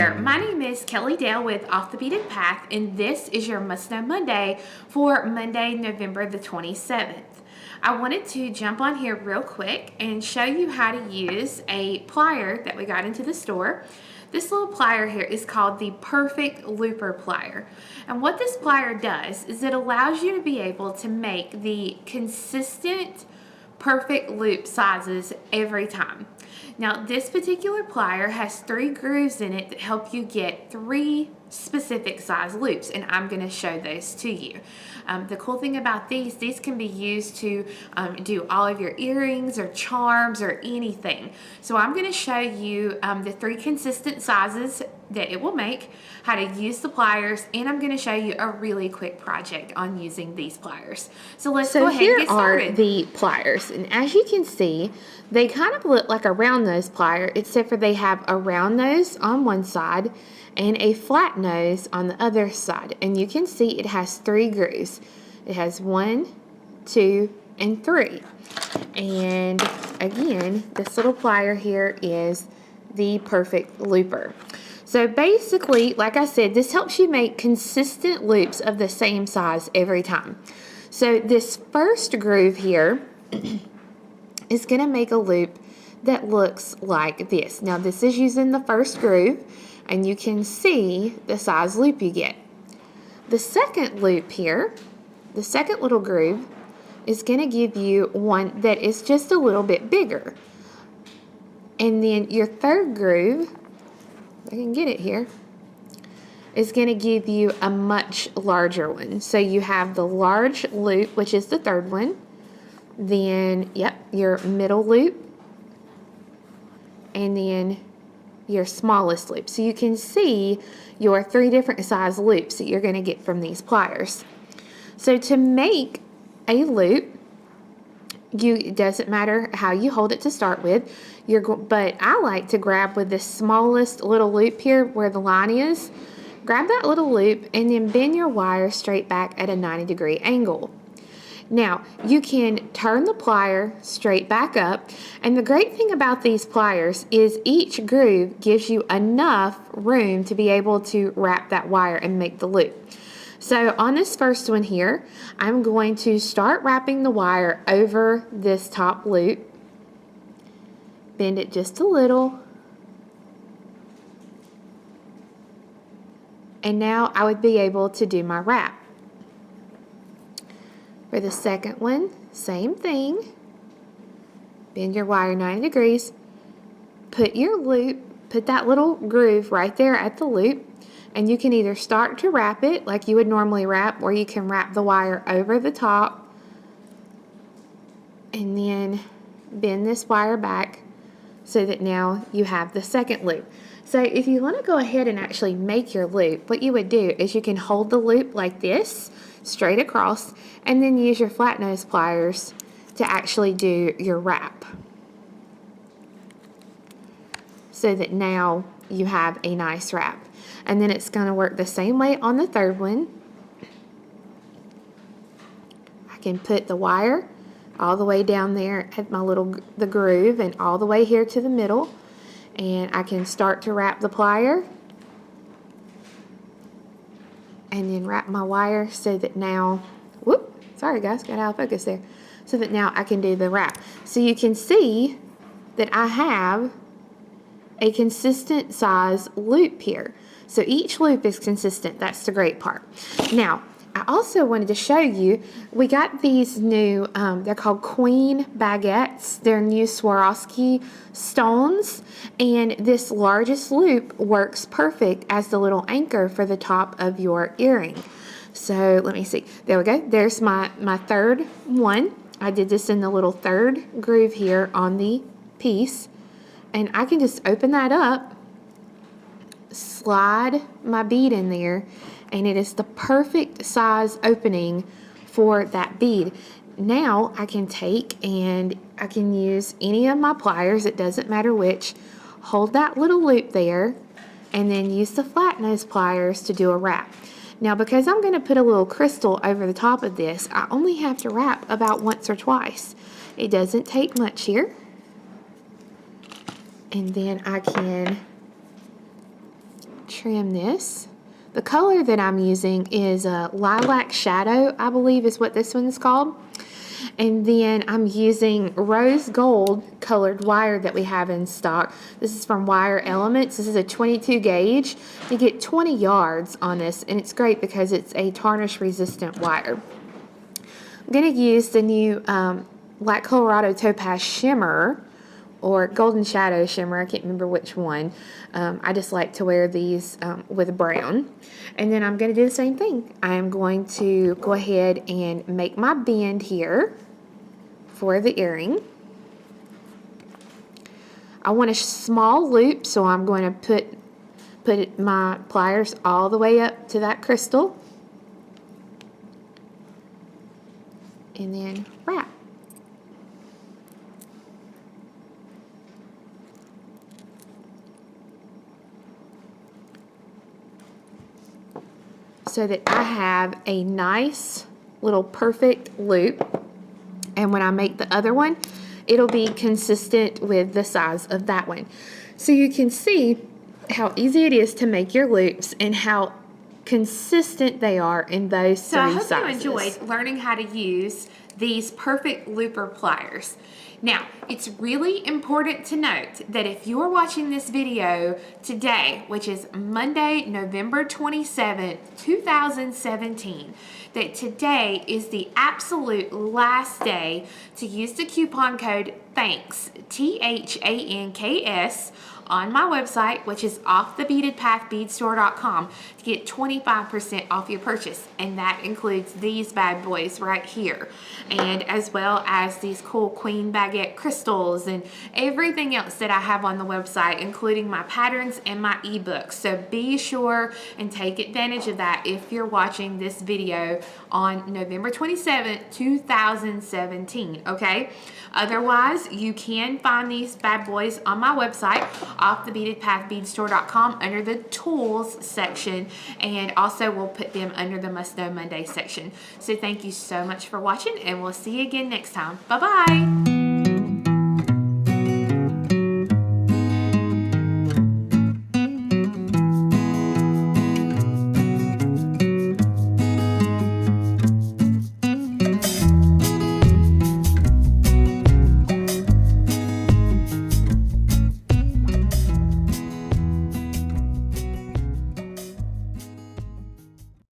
there, my name is Kelly Dale with Off the Beaten Path, and this is your Must Know Monday for Monday, November the 27th. I wanted to jump on here real quick and show you how to use a plier that we got into the store. This little plier here is called the Perfect Looper Plier. And what this plier does is it allows you to be able to make the consistent perfect loop sizes every time. Now this particular plier has 3 grooves in it that help you get 3 specific size loops, and I'm going to show those to you. The cool thing about these can be used to do all of your earrings or charms or anything. So I'm going to show you the 3 consistent sizes that it will make, how to use the pliers, and I'm going to show you a really quick project on using these pliers. So let's go ahead and get started. Here are the pliers, and as you can see, they kind of look like a round nose plier, except for they have a round nose on one side and a flat nose on the other side. And you can see it has 3 grooves. It has 1, 2, and 3. And again, this little plier here is the Perfect Looper. So basically, like I said, this helps you make consistent loops of the same size every time. So this first groove here is going to make a loop that looks like this. Now this is using the first groove, and you can see the size loop you get. The second loop here, the second little groove, is going to give you one that is just a little bit bigger. And then your third groove, if I can get it here, is going to give you a much larger one. So you have the large loop, which is the third one. Then, your middle loop. And then your smallest loop. So you can see your 3 different size loops that you're going to get from these pliers. So to make a loop, it doesn't matter how you hold it to start with. But I like to grab with the smallest little loop here where the line is. Grab that little loop and then bend your wire straight back at a 90-degree angle. Now, you can turn the plier straight back up, and the great thing about these pliers is each groove gives you enough room to be able to wrap that wire and make the loop. So on this first one here, I'm going to start wrapping the wire over this top loop, bend it just a little, and now I would be able to do my wrap. For the second one, same thing. Bend your wire 90 degrees. Put that little groove right there at the loop, and you can either start to wrap it like you would normally wrap, or you can wrap the wire over the top and then bend this wire back so that now you have the second loop. So if you want to go ahead and actually make your loop, what you would do is you can hold the loop like this, straight across, and then use your flat nose pliers to actually do your wrap. So that now you have a nice wrap. And then it's going to work the same way on the third one. I can put the wire all the way down there at the groove and all the way here to the middle. And I can start to wrap the plier and then wrap my wire so that now, sorry guys, got out of focus there. So that now I can do the wrap. So you can see that I have a consistent size loop here. So each loop is consistent. That's the great part. Now, I also wanted to show you, we got these new, they're called Queen Baguettes. They're new Swarovski stones, and this largest loop works perfect as the little anchor for the top of your earring. So let me see. There we go. There's my third one. I did this in the little third groove here on the piece, and I can just open that up, slide my bead in there, and it is the perfect size opening for that bead. Now I can take and I can use any of my pliers, it doesn't matter which, hold that little loop there, and then use the flat nose pliers to do a wrap. Now because I'm going to put a little crystal over the top of this, I only have to wrap about once or twice. It doesn't take much here. And then I can trim this. The color that I'm using is Lilac Shadow, I believe is what this one's called. And then I'm using rose gold colored wire that we have in stock. This is from Wire Elements. This is a 22 gauge. You get 20 yards on this, and it's great because it's a tarnish resistant wire. I'm going to use the new Black Colorado Topaz Shimmer, or Golden Shadow Shimmer, I can't remember which one. I just like to wear these with brown. And then I'm going to do the same thing. I am going to go ahead and make my bend here for the earring. I want a small loop, so I'm going to put my pliers all the way up to that crystal. And then wrap. So that I have a nice little perfect loop, and when I make the other one, it'll be consistent with the size of that one. So you can see how easy it is to make your loops and how consistent they are in those three sizes. So I hope you enjoyed learning how to use these perfect looper pliers. Now, it's really important to note that if you're watching this video today, which is Monday, November 27th, 2017, that today is the absolute last day to use the coupon code THANKS, THANKS, on my website, which is offthebeadedpathbeadstore.com, to get 25% off your purchase. And that includes these bad boys right here, and as well as these cool Queen Baguette crystals and everything else that I have on the website, including my patterns and my ebooks. So be sure and take advantage of that if you're watching this video on November 27th, 2017, okay? Otherwise, you can find these bad boys on my website, offthebeadedpathbeadstore.com, under the tools section, and also we'll put them under the Must Know Monday section. So thank you so much for watching, and we'll see you again next time. Bye-bye.